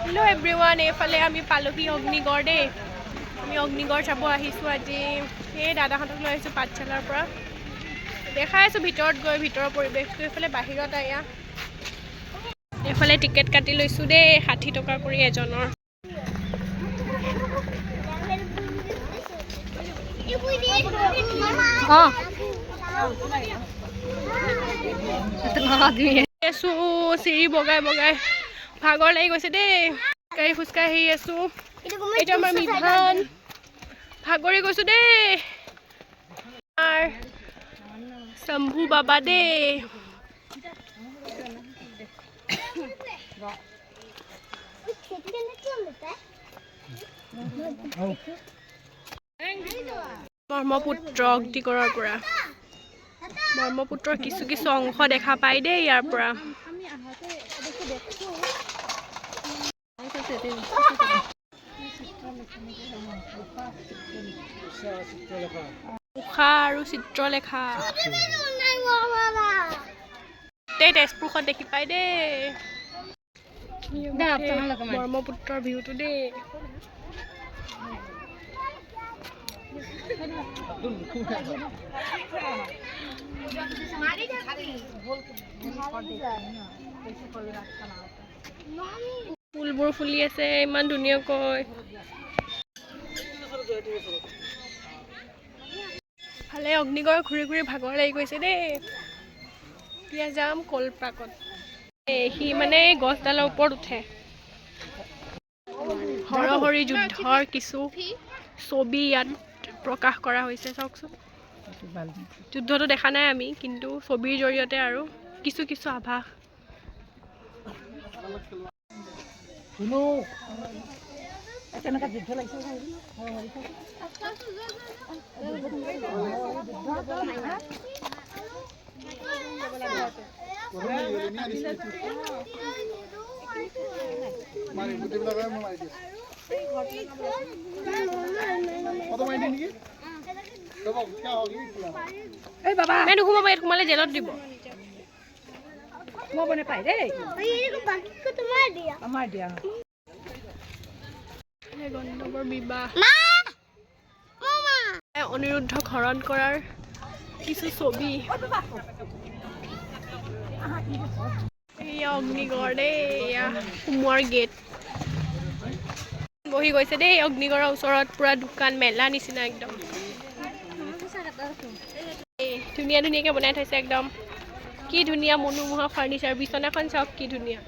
Hello' everyone, এইফালে আমি পালোহি অগ্নিগড় দেই। আমি অগ্নিগড় চাব আহিছোঁ আজি। সেই দাদাহঁতক লৈ আহিছোঁ পাঠশালাৰ পৰা। দেখাই আছোঁ ভিতৰত গৈ ভিতৰৰ পৰিৱেশটো। এইফালে বাহিৰত এয়া এইফালে টিকেট কাটি লৈছোঁ দেই, 60 টকা কৰি এজনৰ। চিৰি বগাই বগাই ভাগৰ লাগি গৈছে দেই। খোজকাঢ়ি আছোঁ। এইটো আমাৰ মিভান, ভাগৰি গৈছোঁ দেই। শম্ভু বাবা দেই। ব্ৰহ্মপুত্ৰ অগ্নিগড়ৰ পৰা ব্ৰহ্মপুত্ৰৰ কিছু কিছু অংশ দেখা পায় দেই ইয়াৰ পৰা। উষা আৰু চিত্ৰলেখা তেজপুৰখন দেখি পাই দেই। ব্ৰহ্মপুত্ৰৰ ভিউটো দেই। ফুলবোৰ ফুলি আছে ইমান ধুনীয়াকৈ। ভালে অগ্নিগড় ঘূৰি ঘূৰি ভাগৰ লাগি গৈছে দেই। এতিয়া যাম কলপাকত। সি মানে গছডালৰ ওপৰত উঠে। হৰহৰি যুদ্ধৰ কিছু ছবি ইয়াত প্ৰকাশ কৰা হৈছে। চাওকচোন, যুদ্ধটো দেখা নাই আমি, কিন্তু ছবিৰ জৰিয়তে আৰু কিছু কিছু আভাস। সোমালে জেলত দিব। গন্ধৰ্বৰ বিবাহ, অনিৰুদ্ধক হৰণ কৰাৰ কিছু ছবি। এয়া অগ্নিগড় দেই, এয়া সোমোৱাৰ গেট। বহি গৈছে দেই অগ্নিগড়ৰ ওচৰত, পুৰা দোকান মেলা নিচিনা একদম। ধুনীয়া ধুনীয়াকৈ বনাই থৈছে একদম। কি ধুনীয়া মনোমোহা ফাৰ্নিচাৰ। বিচনাখন চাওক কি ধুনীয়া।